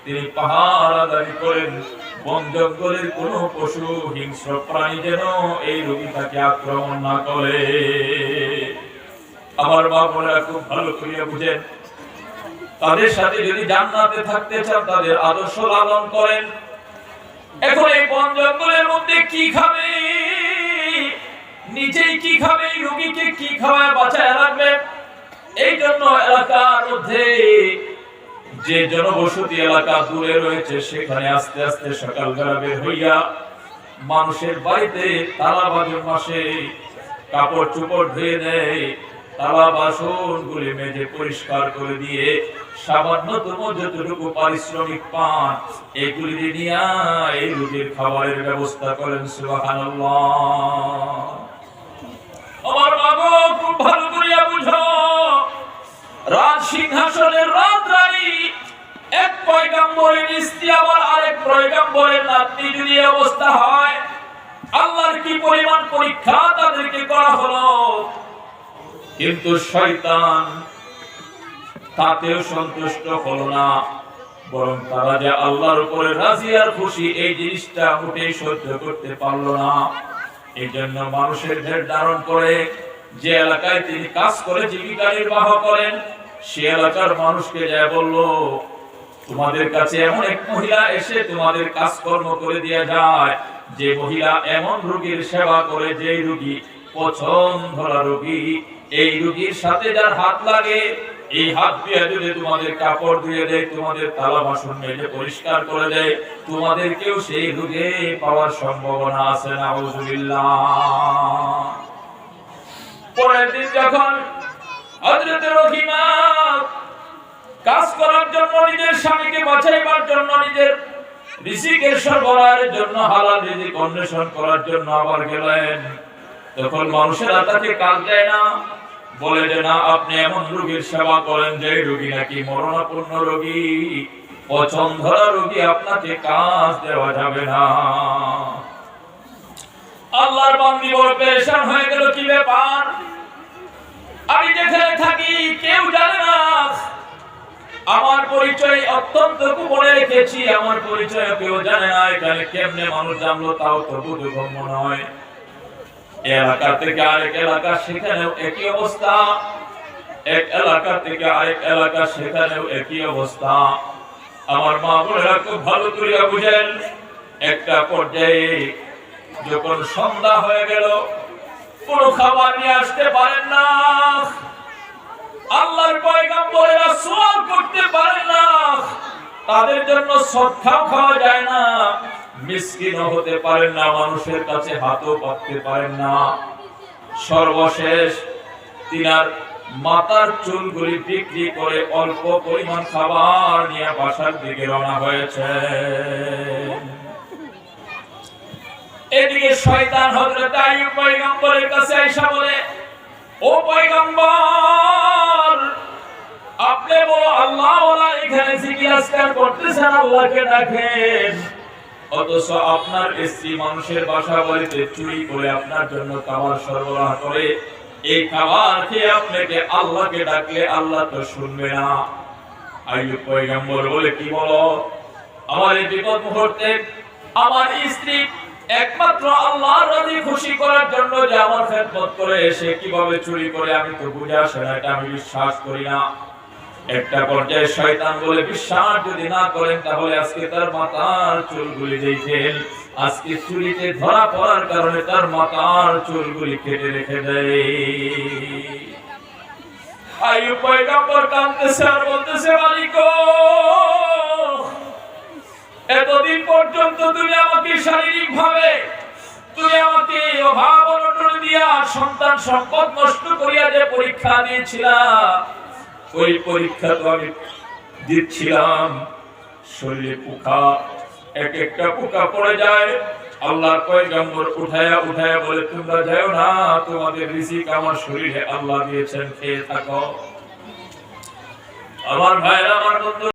তিনি পাহারাদারি করেন, বন জঙ্গলের কোন পশু হিংস্র প্রাণী যেন এই রোগীটাকে আক্রমণ না করে। আমার মা বোনেরা খুব ভালো করিয়া বুঝেন, তাদের সাথে যদি জান্নাতে থাকতে চান তাদের আদর্শ লালন করেন। এখন এই বন জঙ্গলের মধ্যে কি খাবে, নিজেই কি খাবে, রোগীকে কি খাওয়ায় বাঁচায় রাখবে, এই জন্য এলাকার মধ্যে যে জনবসতি এলাকা দূরে রয়েছে সেখানে আস্তে আস্তে সকালবেলা বের হইয়া মানুষের বাড়িতে তালা বাজন মাসে কাপড় চোপড় ধুয়ে দেয়, তালা বাসন গুলি মেজে পরিষ্কার করে দিয়ে সামান্যতম যতটুকু পারিশ্রমিক পান এগুলি নিয়ে এই রোগীর খাবারের ব্যবস্থা করেন। সুবহানাল্লাহ। আমার মাগো খুব ভালো করিয়া বুঝো, রাজ সিংহাসনের রাজরানী এক পয়গম্বরের স্ত্রী আবার আরেক পয়গম্বরের নাতনি যদি অবস্থা হয়, আল্লাহর কি পরিমাণ পরীক্ষা তাদেরকে করা হলো। কিন্তু শয়তান তাতেও সন্তুষ্ট হলো না, বরং তারা যে আল্লাহর উপরে রাজি আর খুশি এই জিনিসটা মোটেই সহ্য করতে পারলো না। এই জন্য মানুষের ভেদ ধারণ করে যে এলাকায় তিনি কাজ করে জীবিকা নির্বাহ করেন সে এলাকার মানুষকে যায় বলল, তোমাদের কাছে এমন এক মহিলা এসে তোমাদের কাজকর্ম করে দিয়ে যায়, যে মহিলা এমন রোগীর সেবা করে যে রোগী পছন্দ ধরা রোগী, এই রোগীর সাথে যার হাত লাগে এই হাত দিয়ে যদি তোমাদের কাপড় ধুয়ে দেয়, তোমাদের থালা বাসন মেজে পরিষ্কার করে দেয়, তোমাদেরকেও সেই রোগে পাওয়ার সম্ভাবনা আছে। নাউযুবিল্লাহ। পরের দিন যখন হযরত রহিমা কাজ করার জন্য নিজের স্বামীকে বাঁচাইবার জন্য নিজের রিজিকের সরবরাহের জন্য হালাল রিজিক অন্বেষণ করার জন্য আবার গেলেন, তখন মানুষেরা তাকে কাজ দেয় না, বলে যে না আপনি এমন রোগীর সেবা করেন যে রোগী নাকি মরণাপন্ন রোগী, পছন্দ ধরা রোগী, আপনাকে কাজ দেওয়া যাবে না। আল্লাহর বান্দী বড় পেরেশান হয়ে গেল, কি ব্যাপার, আমি যেখানে থাকি কেউ জানে না, আমার পরিচয় অত্যন্ত গোপনে রেখেছি, আমার পরিচয় কেউ জানে না, এখানে কেমনে মানুষ জানলো তাও তো বোধগম্য নয়। এলাকা থেকে আরেক এলাকা সেখানেও একই অবস্থা, এক এলাকা থেকে আরেক এলাকা সেখানেও একই অবস্থা। আমার মা বোনেরা খুব ভালো করিয়া বুঝেন, একটা পর্যায়ে যখন সন্ধ্যা হয়ে গেল কোন খাবার নিয়ে আসতে পারেন না, আল্লাহর পয়গম্বরেরা সওয়াল করতে পারেন না, তাদের জন্য সদকাও খাওয়া যায় না, মিসকিনও হতে পারেন না, মানুষের কাছে হাতও পাততে পারেন না। সর্বশেষ তিনার মাথার চুলগুলি বিক্রি করে অল্প পরিমাণ খাবার নিয়ে বাসার দিকে রওনা হয়েছে। এদিকে শয়তান হযরত আইয়ুব পয়গম্বরের কাছে আইসা বলে, ও পয়গম্বর, আপনি বলো আল্লাহ ওয়ালা এখানে জিকির আজকার করতেছেন, আল্লাহকে ডাকেন, অথচ আপনার স্ত্রী মানুষের বাসা বাড়িতে চুরি করে আপনার জন্য খাবার সরবরাহ করে, এই খাবার খেয়ে আপনাকে আল্লাহকে ডাকলে আল্লাহ তো শুনবে না। আইয়ুব পয়গম্বর বলে, কি বলো, আমার এই বিপদ মুহূর্তে আমার স্ত্রী একমাত্র আল্লাহর রাজি খুশি করার জন্য যে আমার খেদমত করে, সে কিভাবে চুরি করে আমি তো বুঝে আসে না, এটা আমি বিশ্বাস করি না। একটা পর্যায়ে শয়তান বলে, বিশ্বাস যদি না করেন তাহলে আজকে তার মাথার চুলগুলি দেখেন, আজকে চুরিতে ধরা পড়ার কারণে তার মাথার চুলগুলি কেটে রেখে দেয়। আইয়ুব পয়গম্বর কাঁদতেছে আর বলতেছে, মালিক গো, এতদিন পর্যন্ত তুমি আমাকে শারীরিক ভাবে, তুমি আমাকে অভাব অনটন দিয়া সন্তান সম্পদ নষ্ট করিয়া যে পরীক্ষা দিয়েছিলা, ওই পরীক্ষা তো আমি দিচ্ছিলাম, শরীরে পোকা, এক একটা পোকা পড়ে যায়, আল্লাহর পয়গম্বর উঠায়া উঠায়া বলে, তোমরা যাও না, তোমাদের রিজিক আমার শরীরে আল্লাহ দিয়েছেন, খেয়ে থাকো। আমার ভাইরা, আমার বন্ধু